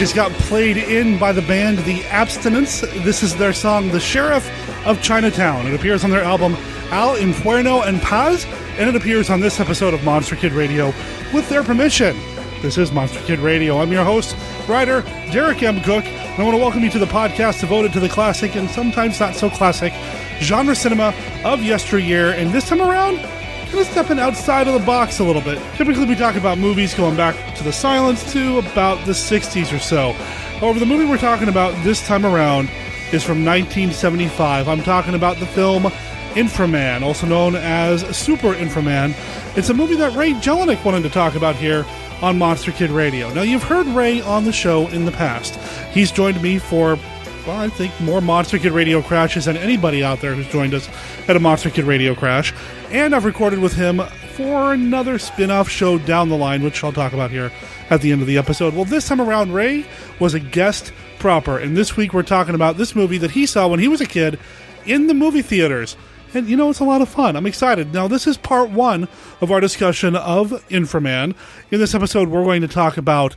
just got played in by the band The Abstinence. This is their song, The Sheriff of Chinatown. It appears on their album, Al Inferno en Paz, and it appears on this episode of Monster Kid Radio with their permission. This is Monster Kid Radio. I'm your host, writer, Derek M. Cook, and I want to welcome you to the podcast devoted to the classic and sometimes not so classic genre cinema of yesteryear, and this time around, kind of stepping outside of the box a little bit. Typically we talk about movies going back to the silence to about the 60s or so. However, the movie we're talking about this time around is from 1975. I'm talking about the film Infra-Man, also known as Super Infra-Man. It's a movie that Ray Jelinek wanted to talk about here on Monster Kid Radio. Now, you've heard Ray on the show in the past. He's joined me for, well, I think more Monster Kid Radio crashes than anybody out there who's joined us at a Monster Kid Radio crash. And I've recorded with him for another spin-off show down the line, which I'll talk about here at the end of the episode. Well, this time around, Ray was a guest proper, and this week we're talking about this movie that he saw when he was a kid in the movie theaters. And, you know, it's a lot of fun. I'm excited. Now, this is part one of our discussion of Infra-Man. In this episode, we're going to talk about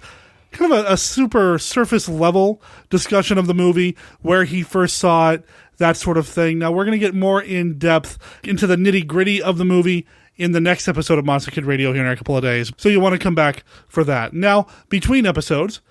kind of a super surface level discussion of the movie, where he first saw it, that sort of thing. Now, we're going to get more in depth into the nitty gritty of the movie in the next episode of Monster Kid Radio here in a couple of days. So you'll want to come back for that. Now, between episodes,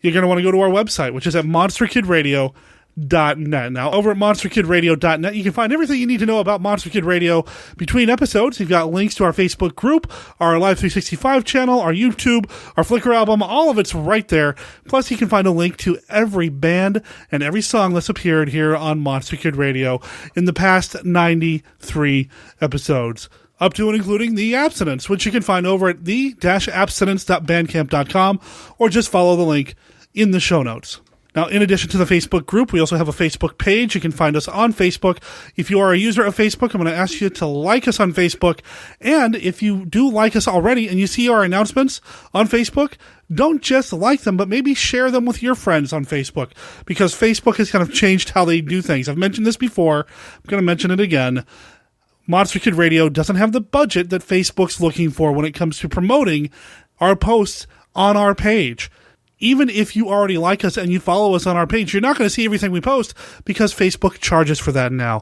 you're going to want to go to our website, which is at monsterkidradio.net. Now, over at monsterkidradio.net, you can find everything you need to know about Monster Kid Radio between episodes. You've got links to our Facebook group, our Live 365 channel, our YouTube, our Flickr album. All of it's right there. Plus, you can find a link to every band and every song that's appeared here on Monster Kid Radio in the past 93 episodes, up to and including The Abstinence, which you can find over at the-abstinence.bandcamp.com, or just follow the link in the show notes. Now, in addition to the Facebook group, we also have a Facebook page. You can find us on Facebook. If you are a user of Facebook, I'm going to ask you to like us on Facebook. And if you do like us already and you see our announcements on Facebook, don't just like them, but maybe share them with your friends on Facebook, because Facebook has kind of changed how they do things. I've mentioned this before. I'm going to mention it again. Monster Kid Radio doesn't have the budget that Facebook's looking for when it comes to promoting our posts on our page. Even if you already like us and you follow us on our page, you're not going to see everything we post because Facebook charges for that now.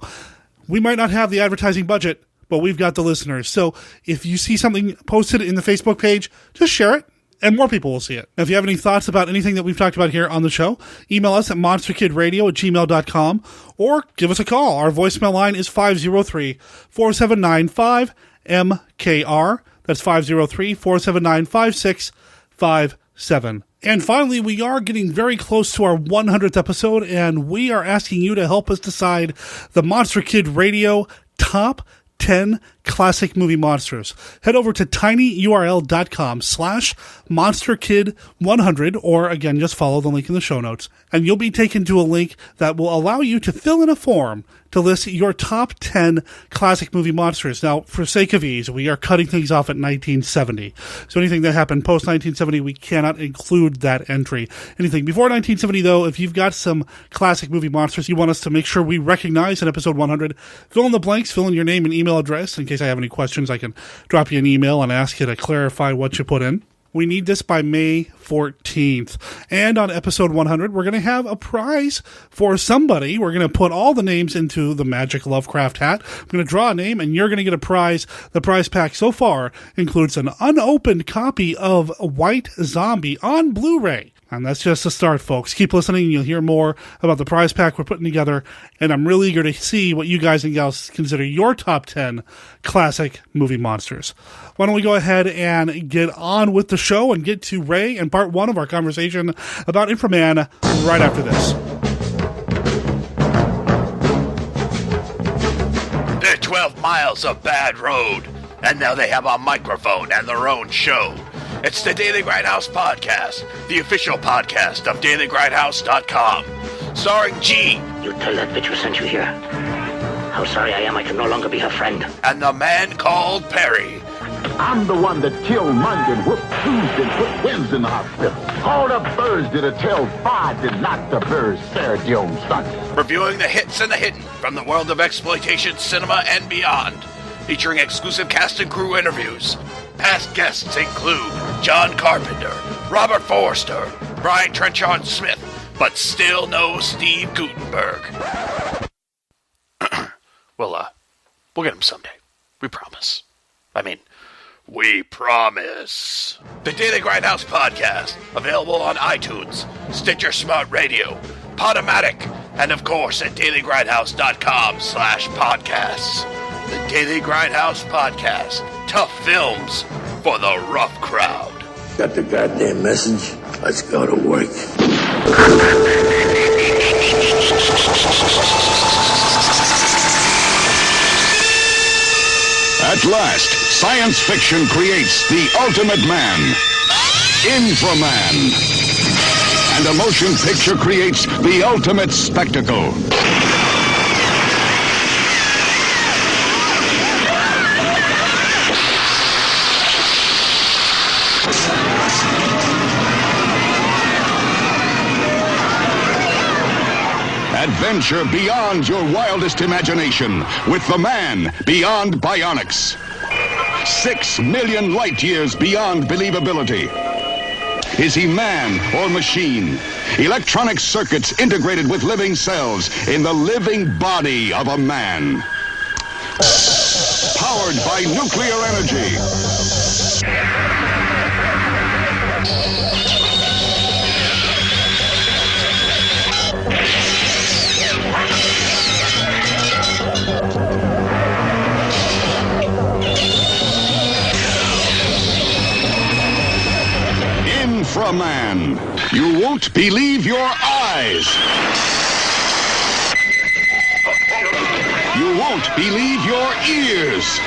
We might not have the advertising budget, but we've got the listeners. So if you see something posted in the Facebook page, just share it, and more people will see it. Now, if you have any thoughts about anything that we've talked about here on the show, email us at monsterkidradio@gmail.com, or give us a call. Our voicemail line is 503-4795-MKR. That's 503-479-5657. And finally, we are getting very close to our 100th episode, and we are asking you to help us decide the Monster Kid Radio Top 10 Classic Movie Monsters. Head over to tinyurl.com/monsterkid100, or again, just follow the link in the show notes, and you'll be taken to a link that will allow you to fill in a form to list your top 10 classic movie monsters. Now, for sake of ease, we are cutting things off at 1970. So anything that happened post-1970, we cannot include that entry. Anything before 1970, though, if you've got some classic movie monsters you want us to make sure we recognize in episode 100, fill in the blanks, fill in your name and email address. In case I have any questions, I can drop you an email and ask you to clarify what you put in. We need this by May 14th. And on episode 100, we're going to have a prize for somebody. We're going to put all the names into the Magic Lovecraft hat. I'm going to draw a name, and you're going to get a prize. The prize pack so far includes an unopened copy of White Zombie on Blu-ray. And that's just the start, folks. Keep listening, and you'll hear more about the prize pack we're putting together. And I'm really eager to see what you guys and gals consider your top 10 classic movie monsters. Why don't we go ahead and get on with the show and get to Ray and part one of our conversation about Infra-Man right after this. They're 12 miles of bad road, and now they have a microphone and their own show. It's the Daily Grindhouse Podcast, the official podcast of DailyGrindhouse.com. Starring G. You tell that bitch who sent you here how sorry I am I can no longer be her friend. And the man called Perry. I'm the one that killed Monday, whooped Tuesday, put Wednesday in the hospital. All the birds did a tell Friday, not the birds Saturday on Sunday. Reviewing the hits and the hidden from the world of exploitation cinema and beyond. Featuring exclusive cast and crew interviews. Past guests include John Carpenter, Robert Forster, Brian Trenchard Smith, but still no Steve Guttenberg. We'll get him someday. We promise. We promise. The Daily Grindhouse Podcast, available on iTunes, Stitcher Smart Radio, Podomatic, and of course at dailygrindhouse.com/podcasts. The Daily Grindhouse Podcast. Tough films for the rough crowd. Got the goddamn message? Let's go to work. At last, science fiction creates the ultimate man, Infra-Man. And a motion picture creates the ultimate spectacle. Adventure beyond your wildest imagination with the man beyond bionics. 6 million light years beyond believability. Is he man or machine? Electronic circuits integrated with living cells in the living body of a man. Powered by nuclear energy. Infra-Man. You won't believe your eyes. You won't believe your ears.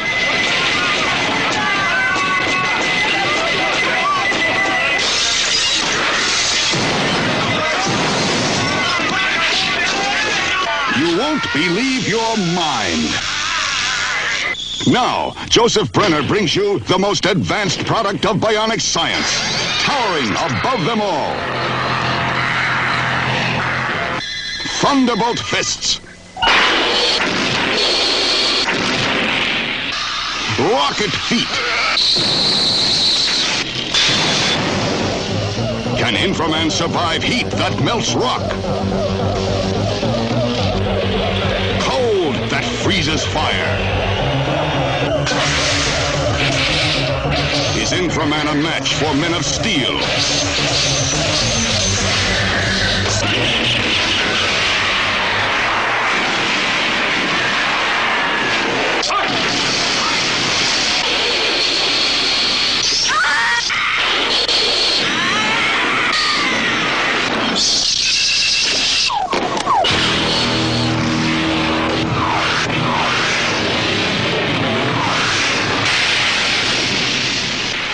You won't believe your mind. Now, Joseph Brenner brings you the most advanced product of bionic science, towering above them all. Thunderbolt fists. Rocket feet. Can Infra-Man survive heat that melts rock? Cold that freezes fire? Is Infra-Man a match for men of steel?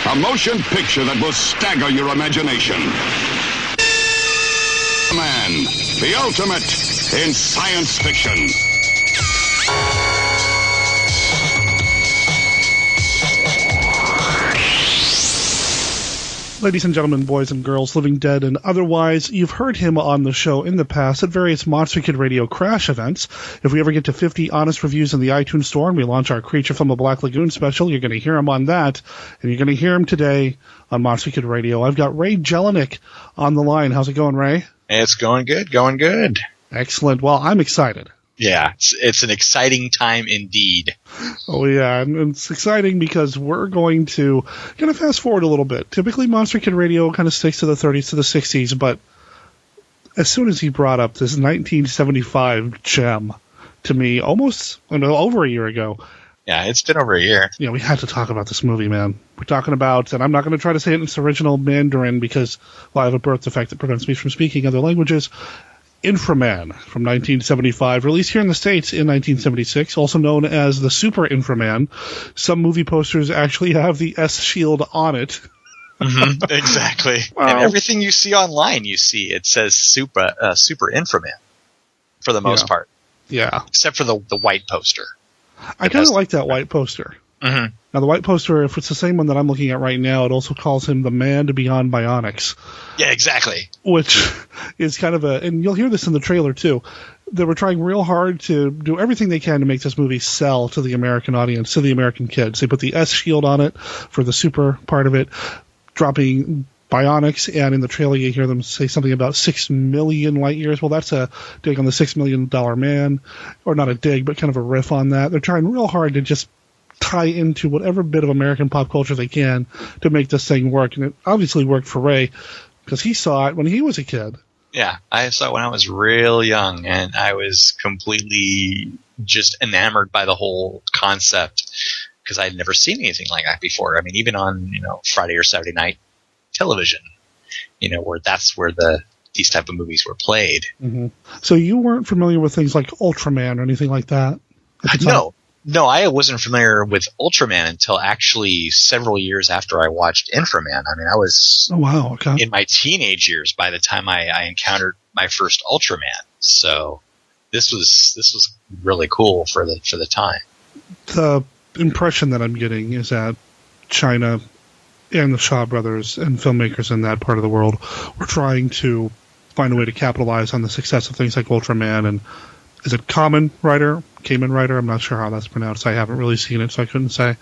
A motion picture that will stagger your imagination. Man, the ultimate in science fiction. Ladies and gentlemen, boys and girls, living dead and otherwise, you've heard him on the show in the past at various Monster Kid Radio Crash events. If we ever get to 50 honest reviews in the iTunes Store and we launch our Creature from the Black Lagoon special, you're going to hear him on that, and you're going to hear him today on Monster Kid Radio. I've got Ray Jelinek on the line. How's it going, Ray? It's going good, going good. Excellent. Well, I'm excited. Yeah, it's an exciting time indeed. Oh, yeah, and it's exciting because we're going to fast forward a little bit. Typically, Monster Kid Radio kind of sticks to the 30s to the 60s, but as soon as he brought up this 1975 gem to me over a year ago. Yeah, it's been over a year. Yeah, we had to talk about this movie, man. We're talking about, and I'm not going to try to say it in its original Mandarin because, well, I have a birth defect that prevents me from speaking other languages. Infra-Man from 1975, released here in the States in 1976, also known as the Super Infra-Man. Some movie posters actually have the S shield on it. Mm-hmm, exactly. Wow. And everything you see online, it says Super Infra-Man for the most part. Yeah. Except for the white poster. I kind of like that white poster. Mm-hmm. Now, the white poster, if it's the same one that I'm looking at right now, it also calls him the man beyond bionics. Yeah, exactly. Which is kind of and you'll hear this in the trailer too, they were trying real hard to do everything they can to make this movie sell to the American audience, to the American kids. They put the S shield on it for the super part of it, dropping bionics, and in the trailer you hear them say something about 6 million light years. Well, that's a dig on the $6 million man, or not a dig, but kind of a riff on that. They're trying real hard to just tie into whatever bit of American pop culture they can to make this thing work, and it obviously worked for Ray because he saw it when he was a kid. Yeah, I saw it when I was real young, and I was completely just enamored by the whole concept because I had never seen anything like that before. I mean, even on Friday or Saturday night television, where that's where these type of movies were played. Mm-hmm. So you weren't familiar with things like Ultraman or anything like that? No, I wasn't familiar with Ultraman until actually several years after I watched Infra-Man. I mean, I was in my teenage years by the time I encountered my first Ultraman. So this was really cool for the time. The impression that I'm getting is that China and the Shaw brothers and filmmakers in that part of the world were trying to find a way to capitalize on the success of things like Ultraman. And is it Kamen Rider? I'm not sure how that's pronounced. I haven't really seen it, so I couldn't say.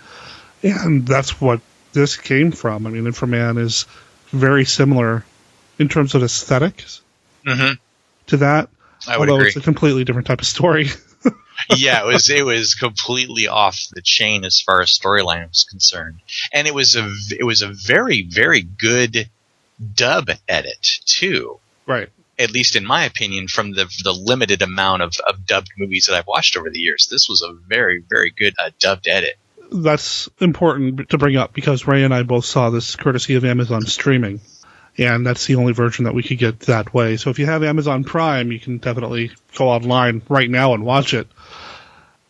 And that's what this came from. I mean, Infra-Man is very similar in terms of aesthetics to that. I would although agree. It's a completely different type of story. Yeah, it was completely off the chain as far as storyline was concerned, and it was a very, very good dub edit too. Right. At least in my opinion, from the limited amount of dubbed movies that I've watched over the years, this was a very, very good dubbed edit. That's important to bring up because Ray and I both saw this courtesy of Amazon streaming, and that's the only version that we could get that way. So if you have Amazon Prime, you can definitely go online right now and watch it.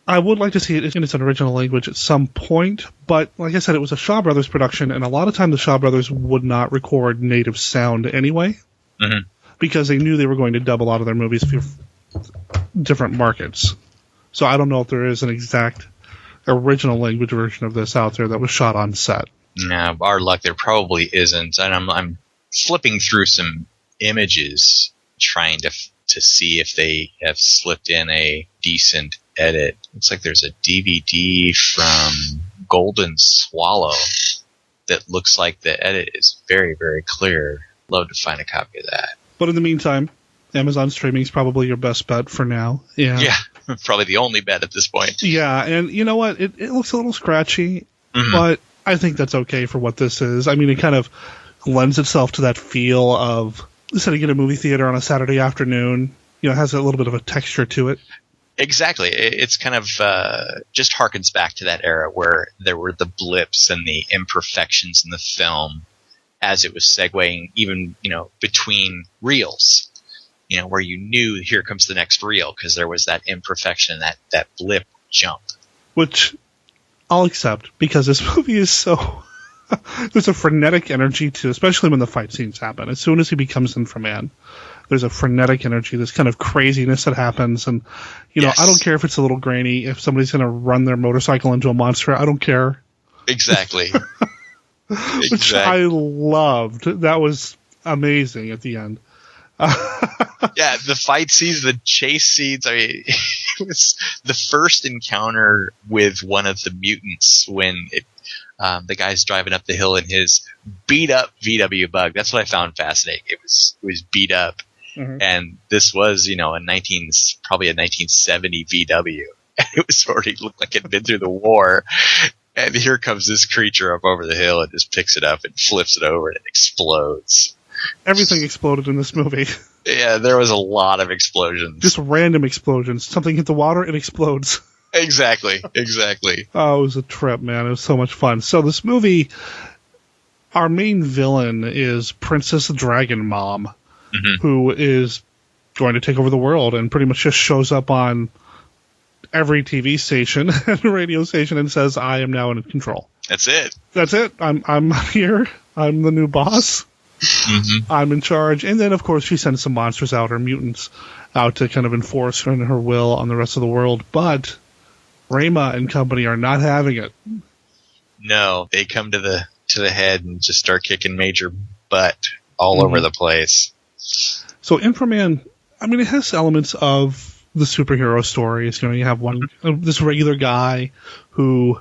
I would like to see it in its original language at some point, but like I said, it was a Shaw Brothers production, and a lot of times the Shaw Brothers would not record native sound anyway, because they knew they were going to dub a lot of their movies for different markets. So I don't know if there is an exact original language version of this out there that was shot on set. No, our luck, there probably isn't. And I'm flipping through some images trying to see if they have slipped in a decent edit. Looks like there's a DVD from Golden Swallow that looks like the edit is very, very clear. Love to find a copy of that. But in the meantime, Amazon streaming is probably your best bet for now. Yeah, probably the only bet at this point. Yeah, and you know what? It looks a little scratchy, but I think that's okay for what this is. I mean, it kind of lends itself to that feel of sitting in a movie theater on a Saturday afternoon. It has a little bit of a texture to it. Exactly. It's kind of just harkens back to that era where there were the blips and the imperfections in the film as it was segueing even, between reels, where you knew here comes the next reel because there was that imperfection, that blip jump. Which I'll accept because this movie is so... there's a frenetic energy to, especially when the fight scenes happen. As soon as he becomes Infra-Man, there's a frenetic energy, this kind of craziness that happens. And, I don't care if it's a little grainy, if somebody's going to run their motorcycle into a monster, I don't care. Exactly. Which I loved. That was amazing at the end. Yeah, the fight scenes, the chase scenes. I mean, it was the first encounter with one of the mutants when the guy's driving up the hill in his beat up VW Bug. That's what I found fascinating. It was beat up, and this was probably a 1970 VW. It was already looked like it had been through the war. And here comes this creature up over the hill and just picks it up and flips it over and it explodes. Everything exploded in this movie. Yeah, there was a lot of explosions. Just random explosions. Something hit the water, it explodes. Exactly. Oh, it was a trip, man. It was so much fun. So this movie, our main villain is Princess Dragon Mom, who is going to take over the world and pretty much just shows up on every TV station and radio station and says, I am now in control. That's it. I'm here. I'm the new boss. I'm in charge. And then, of course, she sends some monsters out, her mutants, out to kind of enforce her will on the rest of the world. But Rayma and company are not having it. No, they come to the head and just start kicking major butt all over the place. So Infra-Man, I mean, it has elements of the superhero stories. You have this regular guy who,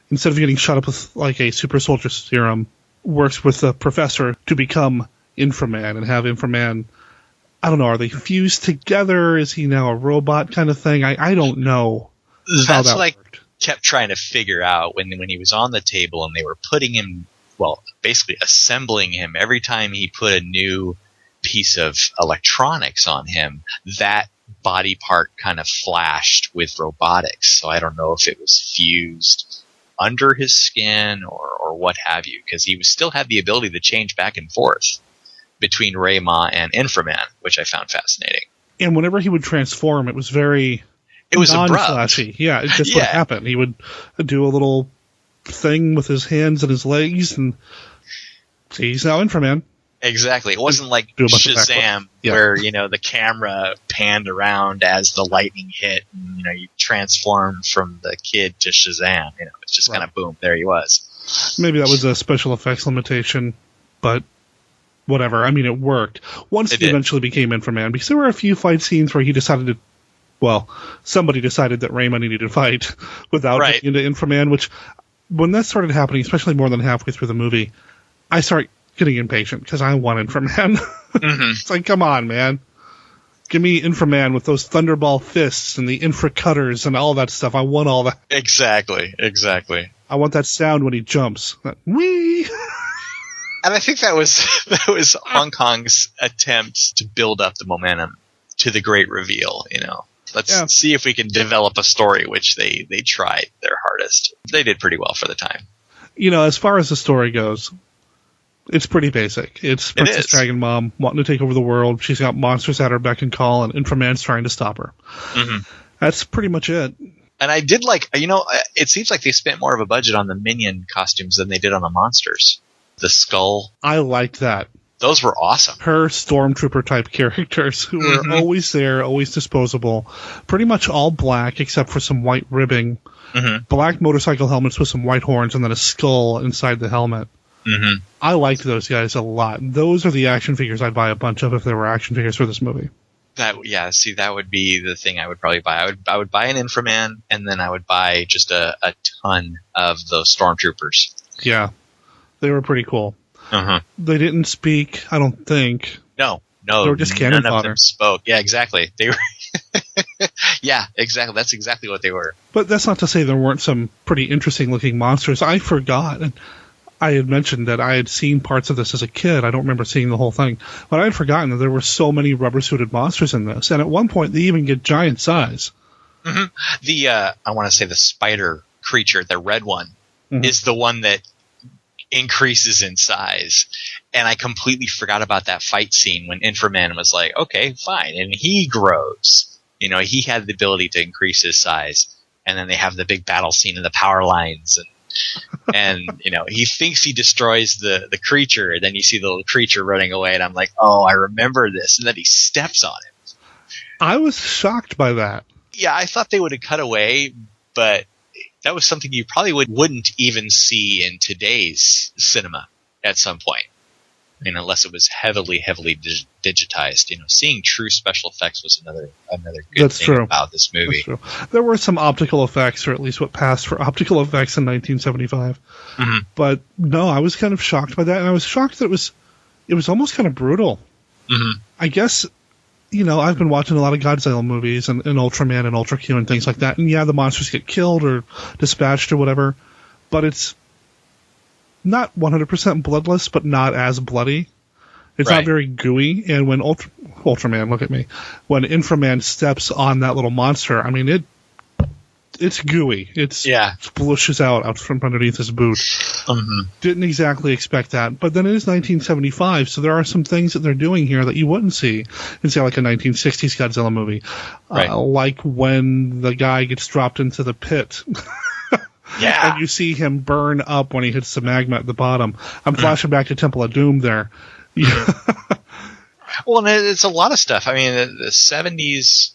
instead of getting shot up with like a super soldier serum, works with the professor to become Infra-Man and have Infra-Man, I don't know, are they fused together? Is he now a robot kind of thing? I don't know. That's what I kept trying to figure out when he was on the table and they were putting him, well, basically assembling him. Every time he put a new piece of electronics on him, that body part kind of flashed with robotics. So I don't know if it was fused under his skin or what have you, because he still had the ability to change back and forth between Ray Ma and Infra-Man, which I found fascinating. And whenever he would transform, it was very non-flashy. Yeah, it just would happen. He would do a little thing with his hands and his legs, and he's now Infra-Man. Exactly. It wasn't like Shazam, where, the camera panned around as the lightning hit, and, you transformed from the kid to Shazam. It's just kind of boom, there he was. Maybe that was a special effects limitation, but whatever. I mean, it worked. Once he eventually became Infra-Man, because there were a few fight scenes where he decided to, somebody decided that Rayman needed to fight without getting into Infra-Man, which, when that started happening, especially more than halfway through the movie, I start getting impatient because I want Infra-Man. It's like, come on, man. Give me Infra-Man with those Thunderball fists and the Infra-cutters and all that stuff. I want all that. Exactly. I want that sound when he jumps. That whee! And I think that was Hong Kong's attempt to build up the momentum to the great reveal, Let's see if we can develop a story, which they tried their hardest. They did pretty well for the time. As far as the story goes, it's pretty basic. It's Princess Dragon Mom wanting to take over the world. She's got monsters at her beck and call, and Infra-Man's trying to stop her. That's pretty much it. And I did it seems like they spent more of a budget on the Minion costumes than they did on the monsters. The skull. I liked that. Those were awesome. Her stormtrooper type characters who were always there, always disposable. Pretty much all black except for some white ribbing. Black motorcycle helmets with some white horns and then a skull inside the helmet. I liked those guys a lot. Those are the action figures I'd buy a bunch of if there were action figures for this movie. That would be the thing I would probably buy. I would buy an Infra-Man, and then I would buy just a ton of those stormtroopers. Yeah, they were pretty cool. They didn't speak, I don't think. No, they were just cannon fodder. None of them spoke. Yeah, exactly. They were. Yeah, exactly. That's exactly what they were. But that's not to say there weren't some pretty interesting looking monsters. I forgot, and I had mentioned that I had seen parts of this as a kid. I don't remember seeing the whole thing, but I had forgotten that there were so many rubber-suited monsters in this, and at one point they even get giant size. I want to say the spider creature, the red one, is the one that increases in size, and I completely forgot about that fight scene when Infra-Man was like, okay, fine, and he grows. He had the ability to increase his size, and then they have the big battle scene in the power lines, and he thinks he destroys the creature, and then you see the little creature running away, and I'm like, oh, I remember this, and then he steps on him. I was shocked by that. Yeah, I thought they would have cut away, but that was something you probably wouldn't even see in today's cinema at some point. Unless it was heavily digitized. Seeing true special effects was another good thing about this movie. That's true. There were some optical effects, or at least what passed for optical effects in 1975. But no, I was kind of shocked by that, and I was shocked that it was almost kind of brutal. I guess, I've been watching a lot of Godzilla movies and Ultraman and Ultra Q and things like that, and yeah, the monsters get killed or dispatched or whatever, but it's not 100% bloodless, but not as bloody. It's not very gooey, and when Ultraman, look at me, when Infra-Man steps on that little monster, I mean, it's gooey. It splooshes out from underneath his boot. Didn't exactly expect that, but then it is 1975, so there are some things that they're doing here that you wouldn't see in, say, like a 1960s Godzilla movie. Like when the guy gets dropped into the pit. Yeah. And you see him burn up when he hits the magma at the bottom. I'm flashing back to Temple of Doom there. Well, and it's a lot of stuff. I mean, the 70s,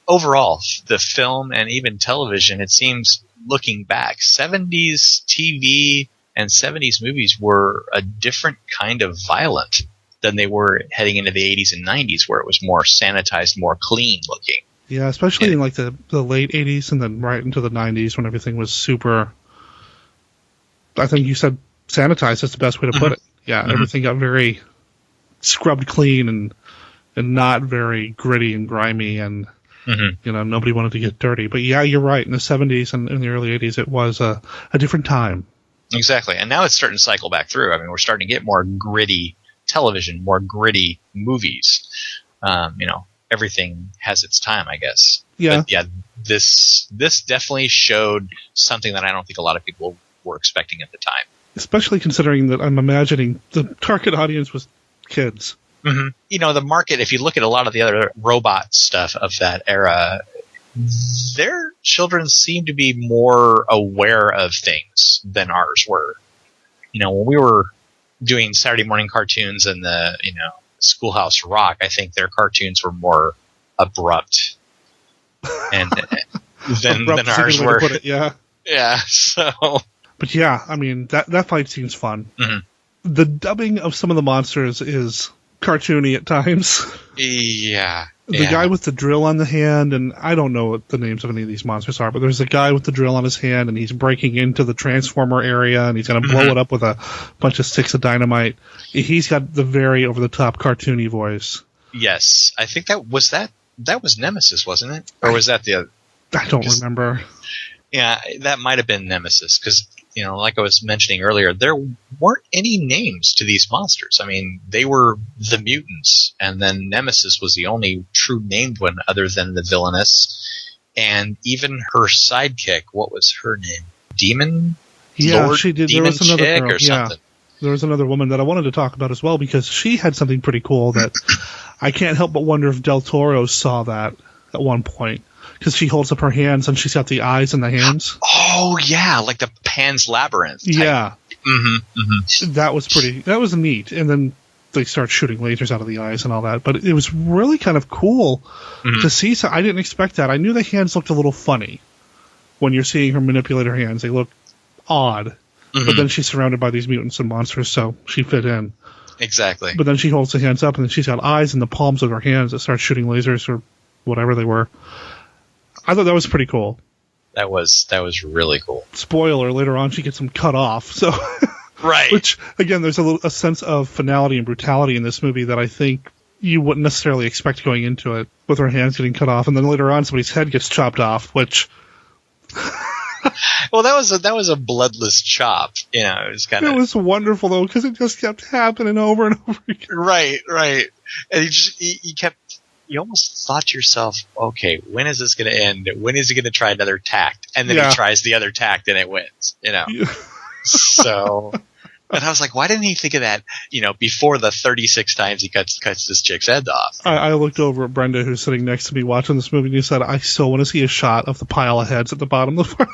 overall, the film and even television, it seems, looking back, 70s TV and 70s movies were a different kind of violent than they were heading into the 80s and 90s, where it was more sanitized, more clean looking. Yeah, especially in like the late 80s and then right into the 90s when everything was super, I think you said sanitized. That's the best way to put it. Yeah, everything got very scrubbed clean and not very gritty and grimy, and nobody wanted to get dirty. But yeah, you're right. In the 70s and in the early 80s, it was a different time. Exactly. And now it's starting to cycle back through. I mean, we're starting to get more gritty television, more gritty movies. Everything has its time, I guess. Yeah. But yeah, this definitely showed something that I don't think a lot of people were expecting at the time. Especially considering that I'm imagining the target audience was kids. Mm-hmm. The market, if you look at a lot of the other robot stuff of that era, their children seem to be more aware of things than ours were. When we were doing Saturday morning cartoons and the, Schoolhouse Rock, I think their cartoons were more abrupt and than ours were. Put it, yeah. Yeah. So. But yeah, I mean, that fight scene's fun. Mm-hmm. The dubbing of some of the monsters is cartoony at times. Yeah. The guy with the drill on the hand, and I don't know what the names of any of these monsters are, but there's a guy with the drill on his hand, and he's breaking into the transformer area, and he's going to blow it up with a bunch of sticks of dynamite. He's got the very over-the-top cartoony voice. Yes. I think that was Nemesis, wasn't it? Or was that the other? I don't remember. Yeah, that might have been Nemesis, because, like I was mentioning earlier, there weren't any names to these monsters. I mean, they were the mutants, and then Nemesis was the only true named one other than the villainess. And even her sidekick, what was her name? Demon? Yeah, Lord? she did. Demon There was another chick girl. or something. There was another woman that I wanted to talk about as well, because she had something pretty cool that I can't help but wonder if Del Toro saw that at one point. Because she holds up her hands and she's got the eyes in the hands. Oh, yeah, like the Pan's Labyrinth type. Yeah. Mm-hmm, mm-hmm. That was neat. And then they start shooting lasers out of the eyes and all that. But it was really kind of cool to see. So I didn't expect that. I knew the hands looked a little funny when you're seeing her manipulate her hands. They look odd. But then she's surrounded by these mutants and monsters, so she fit in. Exactly. But then she holds the hands up, and then she's got eyes in the palms of her hands that start shooting lasers or whatever they were. I thought that was pretty cool. That was really cool. Spoiler, later on she gets them cut off. So, right. Which, again, there's a sense of finality and brutality in this movie that I think you wouldn't necessarily expect going into it, with her hands getting cut off, and then later on somebody's head gets chopped off, which... Well, that was a bloodless chop. It was kind of... It was wonderful, though, because it just kept happening over and over again. Right. And you almost thought to yourself, okay, when is this going to end? When is he going to try another tact? And then he tries the other tact and it wins, Yeah. So, and I was like, why didn't he think of that, before the 36 times he cuts this chick's head off? I looked over at Brenda, who's sitting next to me watching this movie, and he said, I so want to see a shot of the pile of heads at the bottom of the floor.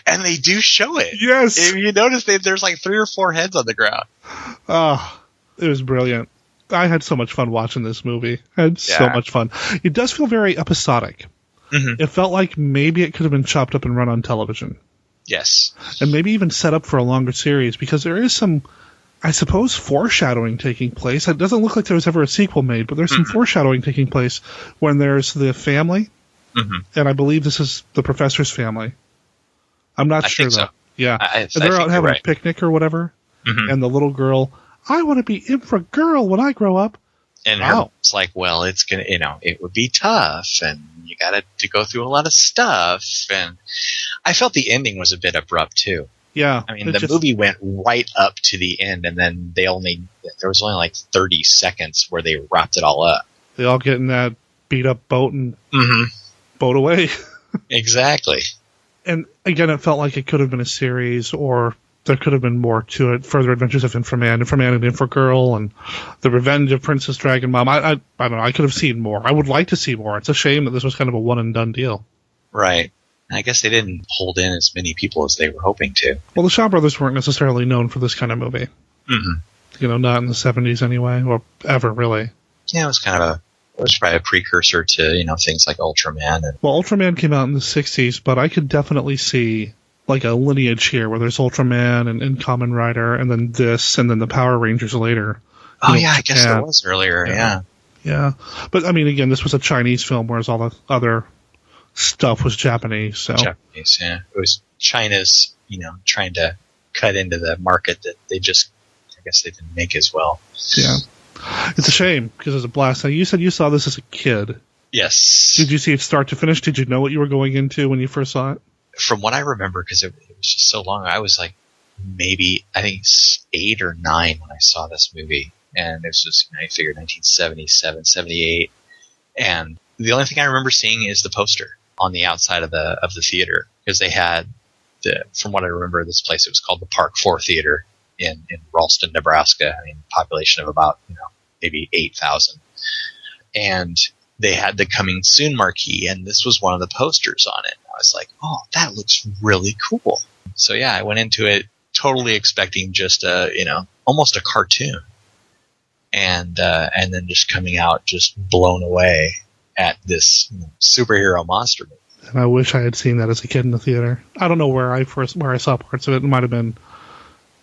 And they do show it. Yes. If you notice, there's like 3 or 4 heads on the ground. It was brilliant. I had so much fun watching this movie. I had so much fun. It does feel very episodic. Mm-hmm. It felt like maybe it could have been chopped up and run on television. Yes. And maybe even set up for a longer series, because there is some, I suppose, foreshadowing taking place. It doesn't look like there was ever a sequel made, but there's some foreshadowing taking place when there's the family, and I believe this is the professor's family. I'm not sure, though. So. Yeah. And they're out having a picnic or whatever, and the little girl, I want to be Infra-Girl when I grow up. And it's like, well, it's going to, it would be tough, and you got to go through a lot of stuff. And I felt the ending was a bit abrupt, too. Yeah. I mean, the movie went right up to the end, and then there was only like 30 seconds where they wrapped it all up. They all get in that beat up boat and boat away. Exactly. And again, it felt like it could have been a series, or there could have been more to it. Further Adventures of Infra-Man and Infra-Girl, and The Revenge of Princess Dragon Mom. I don't know. I could have seen more. I would like to see more. It's a shame that this was kind of a one-and-done deal. Right. I guess they didn't hold in as many people as they were hoping to. Well, the Shaw Brothers weren't necessarily known for this kind of movie. Not in the 70s anyway, or ever, really. Yeah, it was probably a precursor to, things like Ultraman. Well, Ultraman came out in the 60s, but I could definitely see like a lineage here where there's Ultraman and Kamen Rider, and then this, and then the Power Rangers later. Oh, yeah, I guess there was earlier, Yeah. But, I mean, again, this was a Chinese film, whereas all the other stuff was Japanese. So. Japanese, yeah. It was China's, trying to cut into the market that I guess they didn't make as well. Yeah. It's a shame because it's a blast. Now, you said you saw this as a kid. Yes. Did you see it start to finish? Did you know what you were going into when you first saw it? From what I remember, because it was just so long, I was like maybe, I think 8 or 9 when I saw this movie. And it was just, I figured 1977, 78. And the only thing I remember seeing is the poster on the outside of the theater, because they had from what I remember, this place, it was called the Park 4 Theater in Ralston, Nebraska. I mean, population of about, maybe 8,000. And they had the coming soon marquee, and this was one of the posters on it. I was like, oh, that looks really cool. So yeah, I went into it totally expecting just almost a cartoon. And then just coming out just blown away at this superhero monster movie. And I wish I had seen that as a kid in the theater. I don't know where I saw parts of it. It might have been,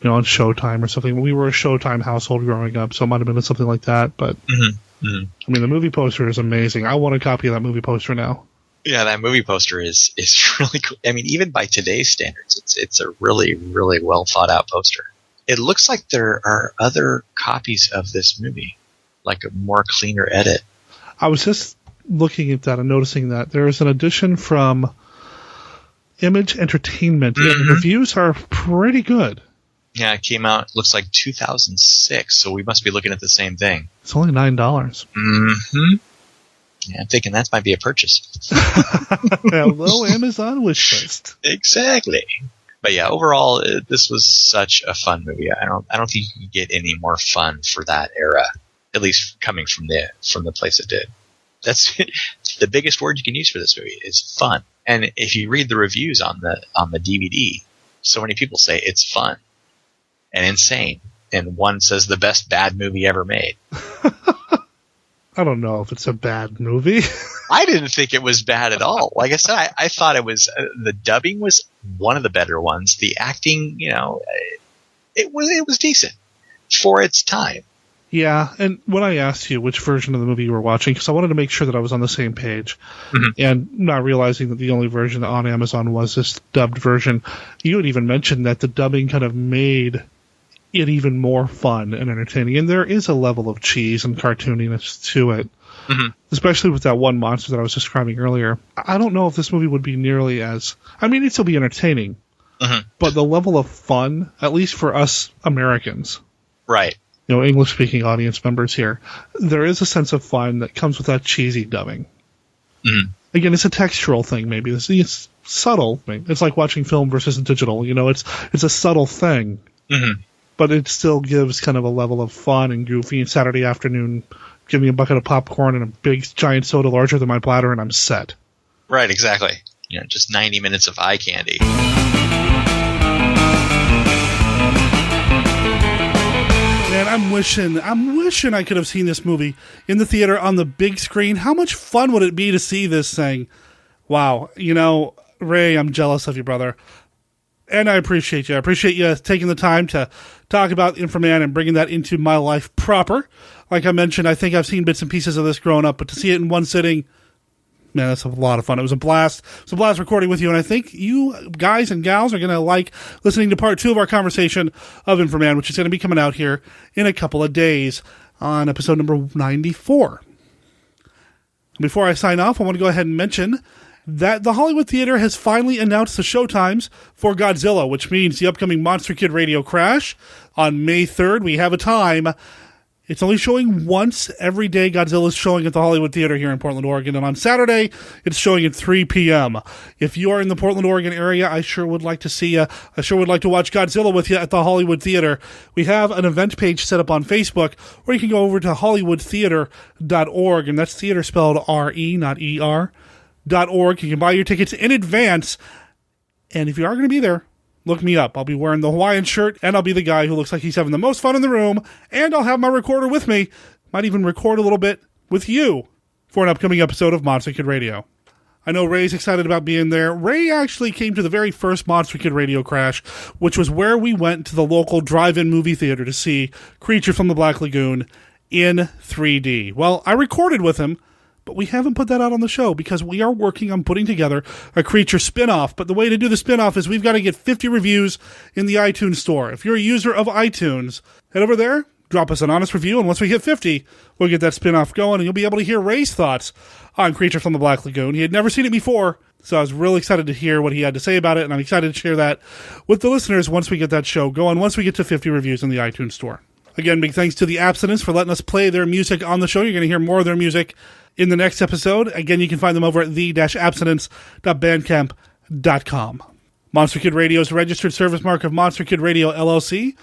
on Showtime or something. We were a Showtime household growing up, so it might have been something like that. But I mean, the movie poster is amazing. I want a copy of that movie poster now. Yeah, that movie poster is really cool. I mean, even by today's standards, it's a really, really well thought out poster. It looks like there are other copies of this movie, like a more cleaner edit. I was just looking at that and noticing that there is an edition from Image Entertainment, and the reviews are pretty good. Yeah, it came out, looks like 2006, so we must be looking at the same thing. It's only $9. Mm-hmm. Yeah, I'm thinking that might be a purchase. Hello, Amazon wishlist. Exactly. But yeah, overall, this was such a fun movie. I don't think you can get any more fun for that era, at least coming from the place it did. That's the biggest word you can use for this movie is fun. And if you read the reviews on the DVD, so many people say it's fun and insane, and one says the best bad movie ever made. I don't know if it's a bad movie. I didn't think it was bad at all. Like I said, I thought it was the dubbing was one of the better ones. The acting, it was decent for its time. Yeah, and when I asked you which version of the movie you were watching, because I wanted to make sure that I was on the same page, and not realizing that the only version on Amazon was this dubbed version, you had even mentioned that the dubbing kind of made it even more fun and entertaining. And there is a level of cheese and cartooniness to it, especially with that one monster that I was describing earlier. I don't know if this movie would be nearly as... I mean, it'd still be entertaining, but the level of fun, at least for us Americans... Right. English-speaking audience members here, there is a sense of fun that comes with that cheesy dubbing. Again, it's a textural thing, maybe. It's subtle. It's like watching film versus digital. It's a subtle thing. But it still gives kind of a level of fun and goofy. And Saturday afternoon, give me a bucket of popcorn and a big giant soda larger than my bladder, and I'm set. Right, exactly. Just 90 minutes of eye candy. Man, I'm wishing I could have seen this movie in the theater on the big screen. How much fun would it be to see this thing? Wow. Ray, I'm jealous of you, brother. And I appreciate you. I appreciate you taking the time to talk about Infra-Man and bringing that into my life proper. Like I mentioned, I think I've seen bits and pieces of this growing up, but to see it in one sitting, man, that's a lot of fun. It was a blast. It was a blast recording with you, and I think you guys and gals are going to like listening to part 2 of our conversation of Infra-Man, which is going to be coming out here in a couple of days on episode number 94. Before I sign off, I want to go ahead and mention that the Hollywood Theater has finally announced the showtimes for Godzilla, which means the upcoming Monster Kid Radio Crash on May 3rd. We have a time. It's only showing once every day. Godzilla is showing at the Hollywood Theater here in Portland, Oregon. And on Saturday, it's showing at 3 p.m. If you are in the Portland, Oregon area, I sure would like to see you. I sure would like to watch Godzilla with you at the Hollywood Theater. We have an event page set up on Facebook, or you can go over to hollywoodtheater.org. And that's theater spelled R-E, not E-R, .org. You can buy your tickets in advance. And if you are going to be there, look me up. I'll be wearing the Hawaiian shirt, and I'll be the guy who looks like he's having the most fun in the room, and I'll have my recorder with me. Might even record a little bit with you for an upcoming episode of Monster Kid Radio. I know Ray's excited about being there. Ray actually came to the very first Monster Kid Radio Crash, which was where we went to the local drive-in movie theater to see Creature from the Black Lagoon in 3D. Well, I recorded with him, but we haven't put that out on the show because we are working on putting together a Creature spinoff. But the way to do the spinoff is we've got to get 50 reviews in the iTunes store. If you're a user of iTunes, head over there, drop us an honest review, and once we hit 50, we'll get that spinoff going, and you'll be able to hear Ray's thoughts on Creature from the Black Lagoon. He had never seen it before, so I was really excited to hear what he had to say about it, and I'm excited to share that with the listeners once we get that show going, once we get to 50 reviews in the iTunes store. Again, big thanks to the Abstinence for letting us play their music on the show. You're going to hear more of their music in the next episode. Again, you can find them over at the-abstinence.bandcamp.com. Monster Kid Radio is a registered service mark of Monster Kid Radio LLC.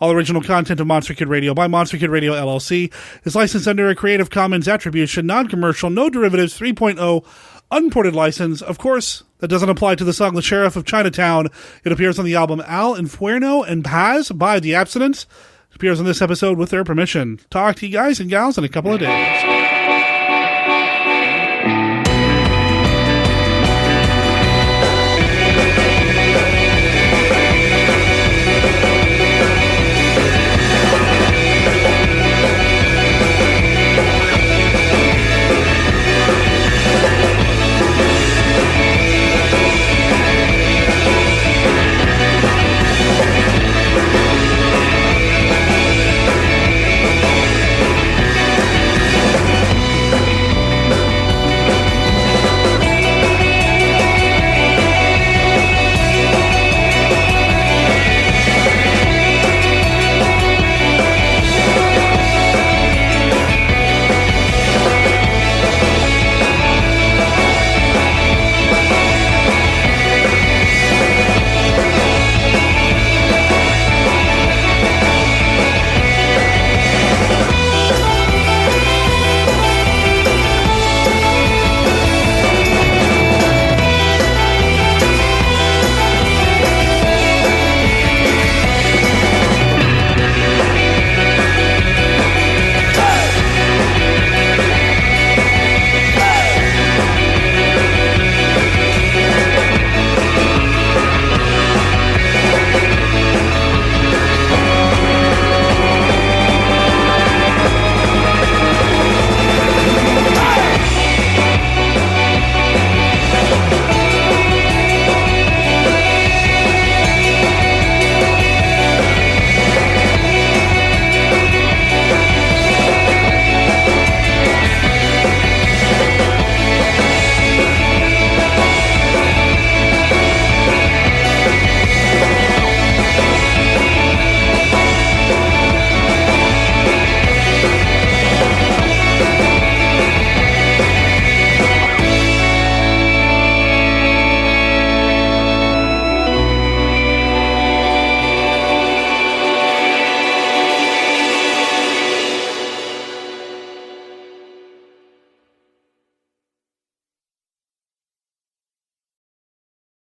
All original content of Monster Kid Radio by Monster Kid Radio LLC is licensed under a Creative Commons Attribution, Non-Commercial, No Derivatives 3.0 Unported license. Of course, that doesn't apply to the song The Sheriff of Chinatown. It appears on the album Al Inferno and Paz by The Abstinence. It appears on this episode with their permission. Talk to you guys and gals in a couple of days.